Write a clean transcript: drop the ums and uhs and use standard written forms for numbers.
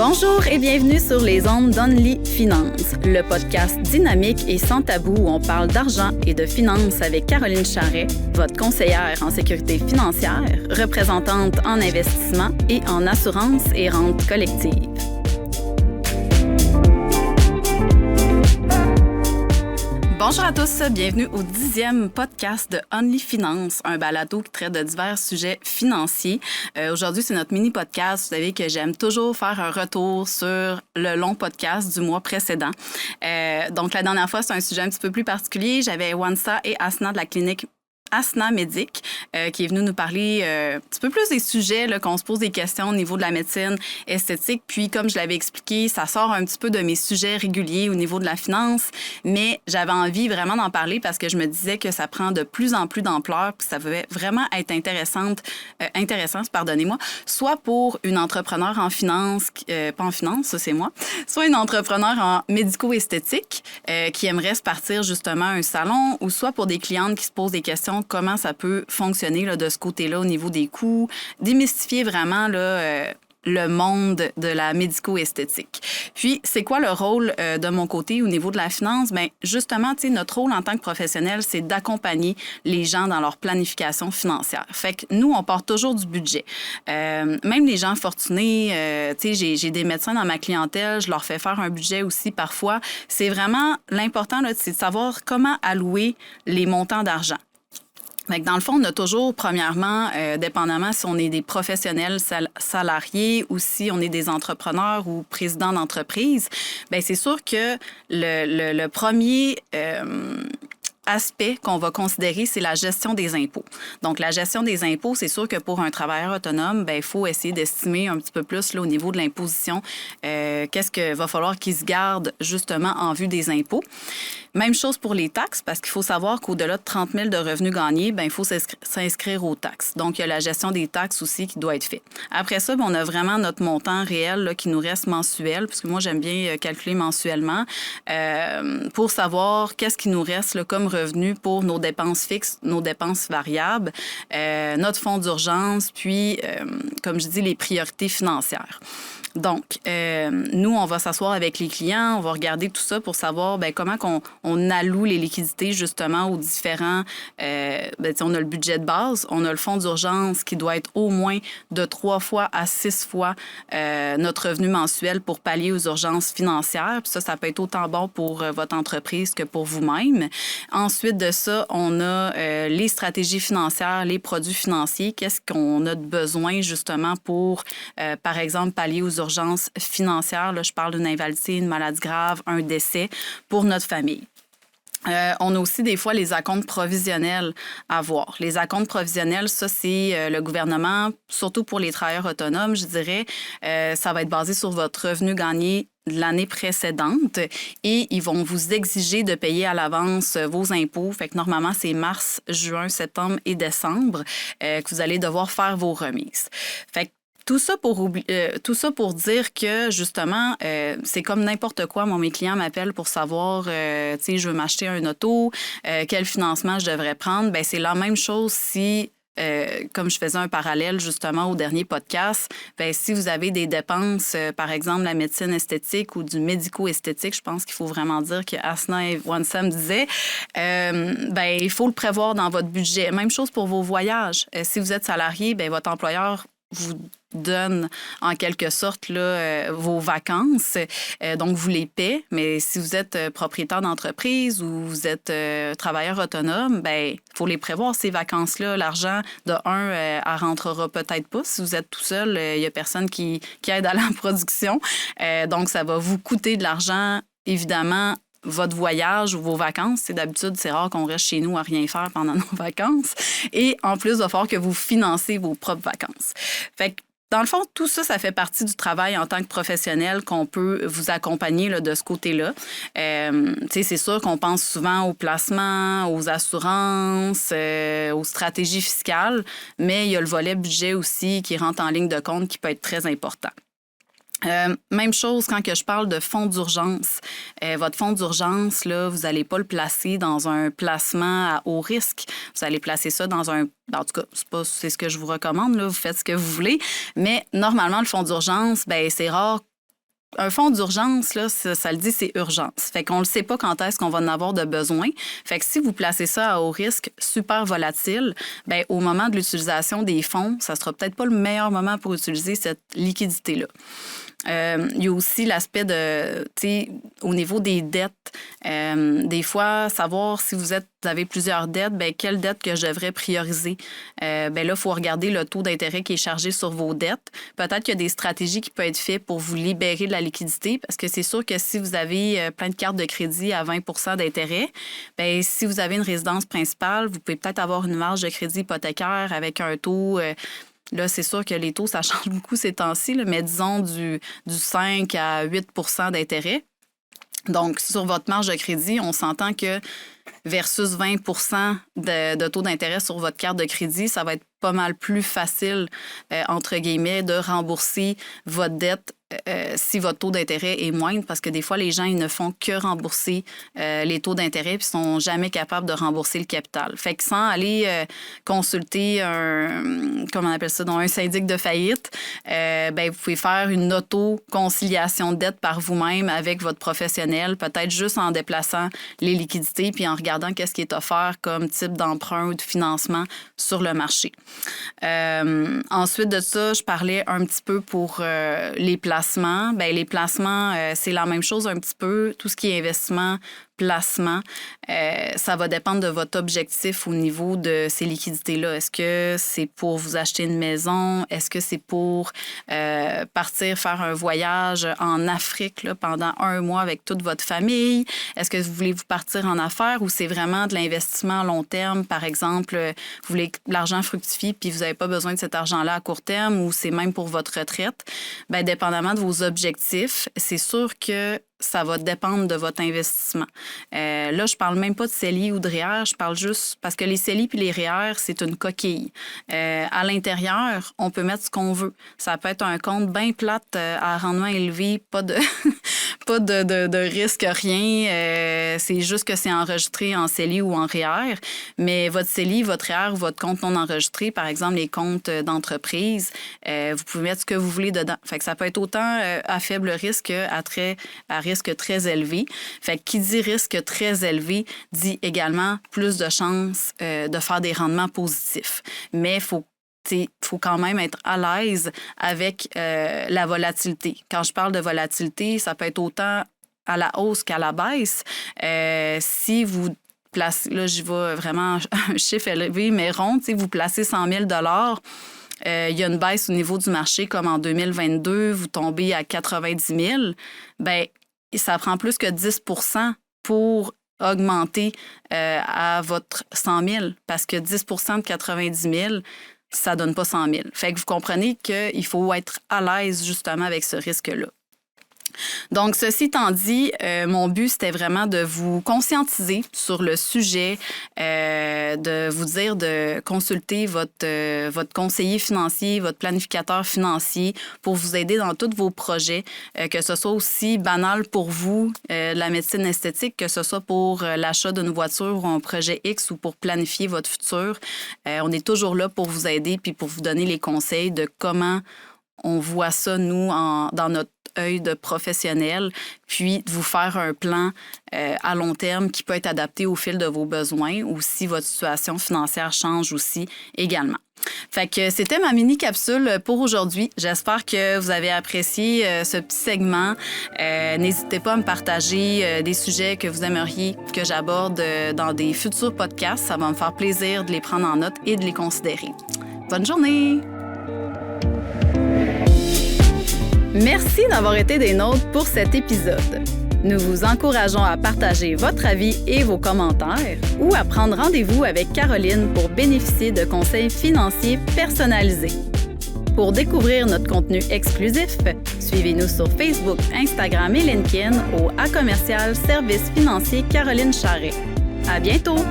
Bonjour et bienvenue sur les ondes d'Only Finance, le podcast dynamique et sans tabou où on parle d'argent et de finances avec Caroline Charret, votre conseillère en sécurité financière, représentante en investissement et en assurance et rente collective. Bonjour à tous, bienvenue au 10e podcast de Only Finance, un balado qui traite de divers sujets financiers. Aujourd'hui, c'est notre mini-podcast. Vous savez que j'aime toujours faire un retour sur le long podcast du mois précédent. Donc, la dernière fois, c'est un sujet un petit peu plus particulier. J'avais Wansa et Asna de la clinique Asna Médic, qui est venu nous parler un petit peu plus des sujets, là, qu'on se pose des questions au niveau de la médecine esthétique. Puis, comme je l'avais expliqué, ça sort un petit peu de mes sujets réguliers au niveau de la finance, mais j'avais envie vraiment d'en parler parce que je me disais que ça prend de plus en plus d'ampleur, puis ça pouvait vraiment être intéressant, soit pour une entrepreneur en finance, pas en finance, ça c'est moi, soit une entrepreneur en médico-esthétique qui aimerait se partir justement un salon, ou soit pour des clientes qui se posent des questions comment ça peut fonctionner là, de ce côté-là au niveau des coûts, démystifier vraiment là, le monde de la médico-esthétique. Puis, c'est quoi le rôle de mon côté au niveau de la finance? Bien, justement, tu sais, notre rôle en tant que professionnel, c'est d'accompagner les gens dans leur planification financière. Fait que nous, on part toujours du budget. Même les gens fortunés, tu sais, j'ai des médecins dans ma clientèle, je leur fais faire un budget aussi parfois. C'est vraiment l'important, là, c'est de savoir comment allouer les montants d'argent. Dans le fond, on a toujours, premièrement, dépendamment si on est des professionnels salariés ou si on est des entrepreneurs ou présidents d'entreprise, bien, c'est sûr que le premier aspect qu'on va considérer, c'est la gestion des impôts. Donc, la gestion des impôts, c'est sûr que pour un travailleur autonome, bien, il faut essayer d'estimer un petit peu plus là, au niveau de l'imposition, qu'est-ce qu'il va falloir qu'il se garde justement en vue des impôts. Même chose pour les taxes, parce qu'il faut savoir qu'au-delà de 30 000 de revenus gagnés, bien, il faut s'inscrire aux taxes. Donc, il y a la gestion des taxes aussi qui doit être faite. Après ça, bien, on a vraiment notre montant réel là, qui nous reste mensuel, parce que moi, j'aime bien calculer mensuellement, pour savoir qu'est-ce qui nous reste là, comme revenu pour nos dépenses fixes, nos dépenses variables, notre fonds d'urgence, puis, comme je dis, les priorités financières. Donc, nous, on va s'asseoir avec les clients, on va regarder tout ça pour savoir bien, comment on alloue les liquidités justement aux différents... bien, on a le budget de base, on a le fonds d'urgence qui doit être au moins de 3 fois à 6 fois notre revenu mensuel pour pallier aux urgences financières. Puis ça peut être autant bon pour votre entreprise que pour vous-même. Ensuite de ça, on a les stratégies financières, les produits financiers. Qu'est-ce qu'on a de besoin justement pour, par exemple, pallier aux urgences financières. Là, je parle d'une invalidité, une maladie grave, un décès pour notre famille. On a aussi des fois les acomptes provisionnels à voir. Les acomptes provisionnels, ça, c'est le gouvernement, surtout pour les travailleurs autonomes, je dirais, ça va être basé sur votre revenu gagné de l'année précédente et ils vont vous exiger de payer à l'avance vos impôts. Fait que normalement, c'est mars, juin, septembre et décembre que vous allez devoir faire vos remises. Fait que tout ça pour dire que, justement, c'est comme n'importe quoi. Moi, mes clients m'appellent pour savoir, tu sais, je veux m'acheter un auto, quel financement je devrais prendre. Bien, c'est la même chose si, comme je faisais un parallèle, justement, au dernier podcast, bien, si vous avez des dépenses, par exemple, la médecine esthétique ou du médico-esthétique, je pense qu'il faut vraiment dire que Asna et Wansa me disaient, bien, il faut le prévoir dans votre budget. Même chose pour vos voyages. Si vous êtes salarié, bien, votre employeur vous donne en quelque sorte là, vos vacances. Donc, vous les payez, mais si vous êtes propriétaire d'entreprise ou vous êtes travailleur autonome, bien, il faut les prévoir, ces vacances-là. L'argent, de un, elle rentrera peut-être pas. Si vous êtes tout seul, il n'y a personne qui aide à la production. Donc, ça va vous coûter de l'argent, évidemment, votre voyage ou vos vacances. D'habitude, c'est rare qu'on reste chez nous à rien faire pendant nos vacances. Et en plus, il va falloir que vous financez vos propres vacances. Fait que, dans le fond, tout ça, ça fait partie du travail en tant que professionnel qu'on peut vous accompagner là, de ce côté-là. C'est sûr qu'on pense souvent au placement, aux assurances, aux stratégies fiscales, mais il y a le volet budget aussi qui rentre en ligne de compte qui peut être très important. Même chose quand que je parle de fonds d'urgence. Votre fonds d'urgence, là, vous n'allez pas le placer dans un placement à haut risque. Vous allez placer ça dans un... En tout cas, c'est ce que je vous recommande. Là, vous faites ce que vous voulez. Mais normalement, le fonds d'urgence, bien, c'est rare un fonds d'urgence, là, ça le dit, c'est urgence. Fait qu'on ne sait pas quand est-ce qu'on va en avoir de besoin. Fait que si vous placez ça à haut risque super volatile, bien, au moment de l'utilisation des fonds, ça ne sera peut-être pas le meilleur moment pour utiliser cette liquidité-là. Il y a aussi l'aspect de, tu sais, au niveau des dettes, des fois, savoir si vous avez plusieurs dettes, bien, quelle dette que je devrais prioriser. Bien là, il faut regarder le taux d'intérêt qui est chargé sur vos dettes. Peut-être qu'il y a des stratégies qui peuvent être faites pour vous libérer de la liquidité, parce que c'est sûr que si vous avez plein de cartes de crédit à 20 d'intérêt, bien, si vous avez une résidence principale, vous pouvez peut-être avoir une marge de crédit hypothécaire avec un taux... Là, c'est sûr que les taux, ça change beaucoup ces temps-ci, là, mais disons du 5 à 8 d'intérêt. Donc, sur votre marge de crédit, on s'entend que versus 20 de taux d'intérêt sur votre carte de crédit, ça va être pas mal plus facile, entre guillemets, de rembourser votre dette si votre taux d'intérêt est moindre, parce que des fois, les gens, ils ne font que rembourser les taux d'intérêt puis ne sont jamais capables de rembourser le capital. Fait que sans aller consulter comment on appelle ça, donc un syndic de faillite, ben, vous pouvez faire une auto-conciliation de dette par vous-même avec votre professionnel, peut-être juste en déplaçant les liquidités puis en regardant qu'est-ce qui est offert comme type d'emprunt ou de financement sur le marché. Ensuite de ça, je parlais un petit peu pour les placements. Bien, les placements, c'est la même chose un petit peu. Tout ce qui est investissement, placement, ça va dépendre de votre objectif au niveau de ces liquidités-là. Est-ce que c'est pour vous acheter une maison? Est-ce que c'est pour partir faire un voyage en Afrique là, pendant 1 mois avec toute votre famille? Est-ce que vous voulez vous partir en affaires ou c'est vraiment de l'investissement à long terme? Par exemple, vous voulez que l'argent fructifie puis vous n'avez pas besoin de cet argent-là à court terme ou c'est même pour votre retraite? Bien, dépendamment de vos objectifs, c'est sûr que ça va dépendre de votre investissement. Là, je parle même pas de CELI ou de REER, je parle juste parce que les CELI puis les REER, c'est une coquille. À l'intérieur, on peut mettre ce qu'on veut. Ça peut être un compte bien plate à rendement élevé, pas de pas de risque, rien. C'est juste que c'est enregistré en CELI ou en REER. Mais votre CELI, votre REER ou votre compte non enregistré, par exemple les comptes d'entreprise, vous pouvez mettre ce que vous voulez dedans. Fait que ça peut être autant à faible risque qu'à risque très élevé. Fait que qui dit risque très élevé dit également plus de chances de faire des rendements positifs. Mais il faut quand même être à l'aise avec la volatilité. Quand je parle de volatilité, ça peut être autant à la hausse qu'à la baisse. Si vous placez, là, j'y vais vraiment un chiffre élevé, mais rond, vous placez 100 000 il y a une baisse au niveau du marché, comme en 2022, vous tombez à 90 000, bien, ça prend plus que 10 pour augmenter à votre 100 000, parce que 10 de 90 000, ça donne pas 100 000. Fait que vous comprenez qu'il faut être à l'aise justement avec ce risque-là. Donc, ceci étant dit, mon but, c'était vraiment de vous conscientiser sur le sujet, de vous dire de consulter votre conseiller financier, votre planificateur financier pour vous aider dans tous vos projets, que ce soit aussi banal pour vous, la médecine esthétique, que ce soit pour l'achat d'une voiture ou un projet X ou pour planifier votre futur. On est toujours là pour vous aider puis pour vous donner les conseils de comment on voit ça, nous, dans notre œil de professionnel, puis de vous faire un plan à long terme qui peut être adapté au fil de vos besoins ou si votre situation financière change aussi également. Fait que c'était ma mini-capsule pour aujourd'hui. J'espère que vous avez apprécié ce petit segment. N'hésitez pas à me partager des sujets que vous aimeriez que j'aborde dans des futurs podcasts. Ça va me faire plaisir de les prendre en note et de les considérer. Bonne journée! Merci d'avoir été des nôtres pour cet épisode. Nous vous encourageons à partager votre avis et vos commentaires ou à prendre rendez-vous avec Caroline pour bénéficier de conseils financiers personnalisés. Pour découvrir notre contenu exclusif, suivez-nous sur Facebook, Instagram et LinkedIn au @Service financier Caroline Charret. À bientôt!